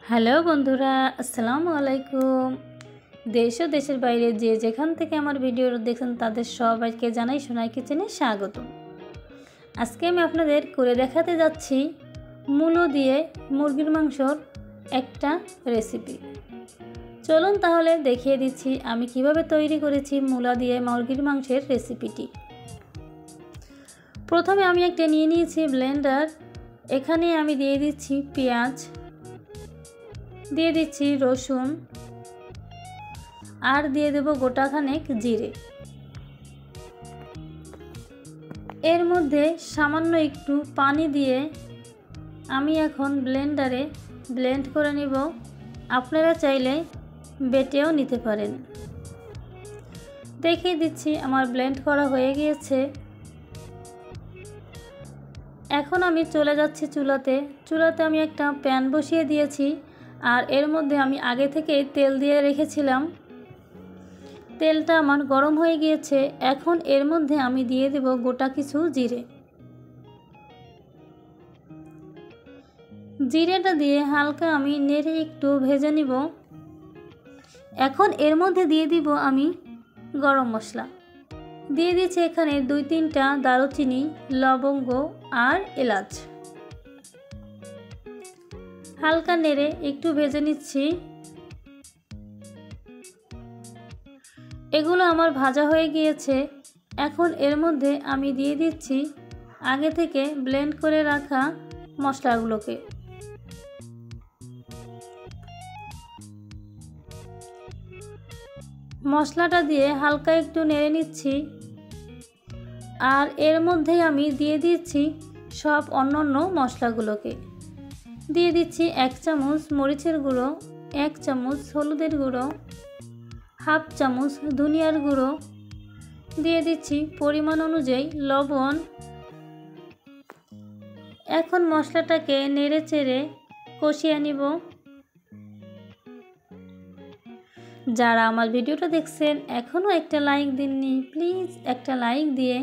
Hello বন্ধুরা, আসসালামু আলাইকুম। দেশ ও দেশের বাইরে যে যেখান থেকে আমার ভিডিও দেখছেন তাদের সবাইকে জানাই সোনাই কিচেনে স্বাগত। আজকে আমি আপনাদের করে দেখাতে যাচ্ছি মূলো দিয়ে মুরগির মাংসর একটা রেসিপি। চলুন তাহলে দেখিয়ে দিচ্ছি আমি কিভাবে তৈরি করেছি মূলা দিয়ে মুরগির মাংসের রেসিপিটি। প্রথমে আমি একটা নিয়ে নিয়েছি ব্লেন্ডার। এখানে আমি দিয়ে দিচ্ছি পেঁয়াজ, দিয়ে দিচ্ছি রসুন আর দিয়ে দেব গোটাখানেক জিরে। এর মধ্যে সামান্য একটু পানি দিয়ে আমি এখন ব্লেন্ডারে ব্লেন্ড করে নিব। আপনারা চাইলে বেটেও নিতে পারেন। দেখিয়ে দিচ্ছি আমার ব্লেন্ড করা হয়ে গিয়েছে। এখন আমি চলে যাচ্ছি চুলাতে আমি একটা প্যান বসিয়ে দিয়েছি আর এর মধ্যে আমি আগে থেকে তেল দিয়ে রেখেছিলাম। তেলটা আমার গরম হয়ে গিয়েছে। এখন এর মধ্যে আমি দিয়ে দেব গোটা কিছু জিরে। জিরেটা দিয়ে হালকা আমি নেড়ে একটু ভেজে নিব। এখন এর মধ্যে দিয়ে দিব আমি গরম মশলা। দিয়ে দিচ্ছি এখানে 2-3টা দারুচিনি, লবঙ্গ আর এলাচ। হালকা নেড়ে একটু ভেজে নিচ্ছি। এগুলো আমার ভাজা হয়ে গিয়েছে। এখন এর মধ্যে আমি দিয়ে দিচ্ছি আগে থেকে ব্লেন্ড করে রাখা মশলাগুলোকে। মশলাটা দিয়ে হালকা একটু নেড়ে নিচ্ছি আর এর মধ্যেই আমি দিয়ে দিচ্ছি সব অন্যান্য মশলাগুলোকে। দিয়ে দিচ্ছি 1 চামচ মরিচের গুঁড়ো, 1 চামচ হলুদের গুঁড়ো, 1/2 চামচ ধনিয়ার গুঁড়ো, দিয়ে দিচ্ছি পরিমাণ অনুযায়ী লবণ। এখন মশলাটাকে নেড়ে চেড়ে কষিয়ে নিব। যারা আমার ভিডিওটা দেখছেন এখনও একটা লাইক দিননি, প্লিজ একটা লাইক দিয়ে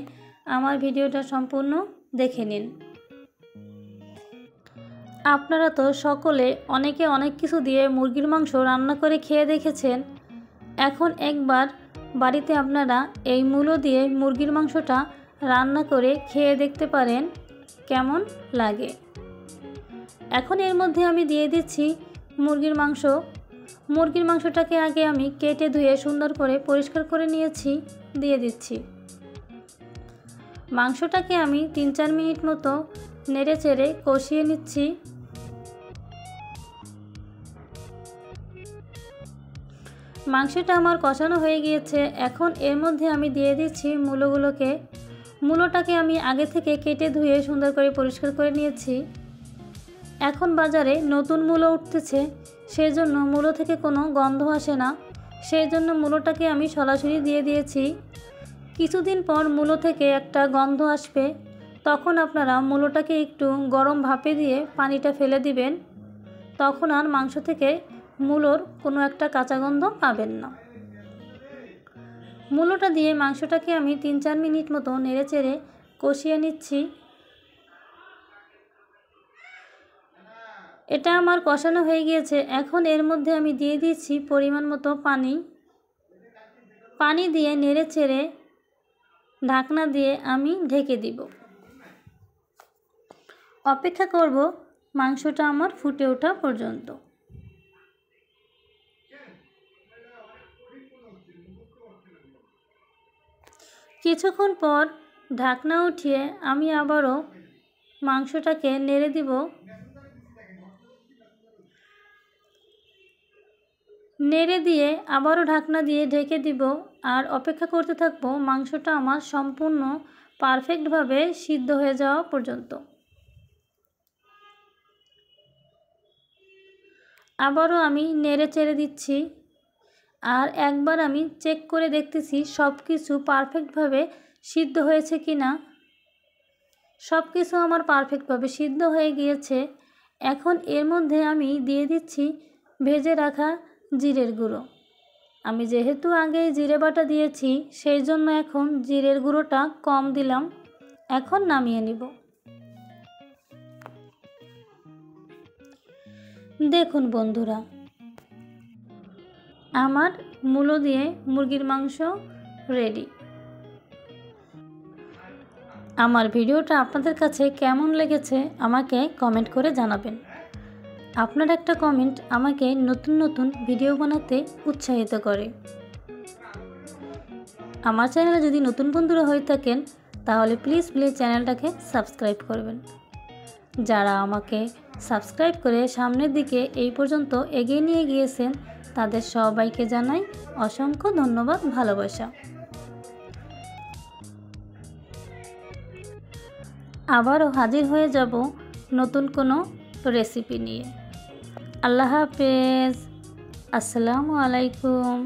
আমার ভিডিওটা সম্পূর্ণ দেখে নিন। আপনারা তো সকলে অনেকে অনেক কিছু দিয়ে মুরগির মাংস রান্না করে খেয়ে দেখেছেন। এখন একবার বাড়িতে আপনারা এই মূলো দিয়ে মুরগির মাংসটা রান্না করে খেয়ে দেখতে পারেন কেমন লাগে। এখন এর মধ্যে আমি দিয়ে দিচ্ছি মুরগির মাংস। মুরগির মাংসটাকে আগে আমি কেটে ধুয়ে সুন্দর করে পরিষ্কার করে নিয়েছি, দিয়ে দিচ্ছি। মাংসটাকে আমি 3-4 মিনিট মতো নেড়ে চেড়ে কষিয়ে নিচ্ছি। মাংসটা আমার কষানো হয়ে গিয়েছে। এখন এর মধ্যে আমি দিয়ে দিচ্ছি মূলোগুলোকে। মূলোটাকে আমি আগে থেকে কেটে ধুয়ে সুন্দর করে পরিষ্কার করে নিয়েছি। এখন বাজারে নতুন মূলো উঠতেছে, সেই জন্য মূলো থেকে কোনো গন্ধ আসে না। সেই জন্য মূলোটাকে আমি সরাসরি দিয়ে দিয়েছি। কিছুদিন পর মূলো থেকে একটা গন্ধ আসবে, তখন আপনারা মূলোটাকে একটু গরম ভাপে দিয়ে পানিটা ফেলে দিবেন। তখন আর মাংস থেকে মূলোর কোনো একটা কাঁচা গন্ধ পাবেন না। মূলোটা দিয়ে মাংসটাকে আমি 3-4 মিনিট মতো নেড়ে চেড়ে কষিয়ে নিচ্ছি। এটা আমার কষানো হয়ে গিয়েছে। এখন এর মধ্যে আমি দিয়ে দিচ্ছি পরিমাণ মতো পানি দিয়ে নেড়ে চেড়ে ঢাকনা দিয়ে আমি ঢেকে দিব। অপেক্ষা করব মাংসটা আমার ফুটে ওঠা পর্যন্ত। কিছুক্ষণ পর ঢাকনা উঠিয়ে আমি আবারও মাংসটাকে নেড়ে দিব। নেড়ে দিয়ে আবারও ঢাকনা দিয়ে ঢেকে দিব আর অপেক্ষা করতে থাকবো মাংসটা আমার সম্পূর্ণ পারফেক্টভাবে সিদ্ধ হয়ে যাওয়া পর্যন্ত। আবারও আমি নেড়ে চেড়ে দিচ্ছি আর একবার আমি চেক করে দেখতেছি সব কিছু পারফেক্টভাবে সিদ্ধ হয়েছে কি না। সব কিছু আমার পারফেক্টভাবে সিদ্ধ হয়ে গিয়েছে। এখন এর মধ্যে আমি দিয়ে দিচ্ছি ভেজে রাখা জিরের গুঁড়ো। আমি যেহেতু আগে জিরে বাটা দিয়েছি সেই জন্য এখন জিরের গুঁড়োটা কম দিলাম। এখন নামিয়ে নিব। দেখুন বন্ধুরা, আমার মূলো দিয়ে মুরগির মাংস রেডি। আমার ভিডিওটা আপনাদের কাছে কেমন লেগেছে আমাকে কমেন্ট করে জানাবেন। আপনার একটা কমেন্ট আমাকে নতুন নতুন ভিডিও বানাতে উৎসাহিত করে। আমার চ্যানেলে যদি নতুন বন্ধুরা হয়ে থাকেন তাহলে প্লিজ চ্যানেলটাকে সাবস্ক্রাইব করবেন। যারা আমাকে সাবস্ক্রাইব করে সামনের দিকে এই পর্যন্ত এগিয়ে নিয়ে গিয়েছেন তাদের সবাইকে জানাই অসংখ্য ধন্যবাদ, ভালোবাসা। আবারও হাজির হয়ে যাব নতুন কোনো রেসিপি নিয়ে। আল্লাহ হাফেজ, আসসালামু আলাইকুম।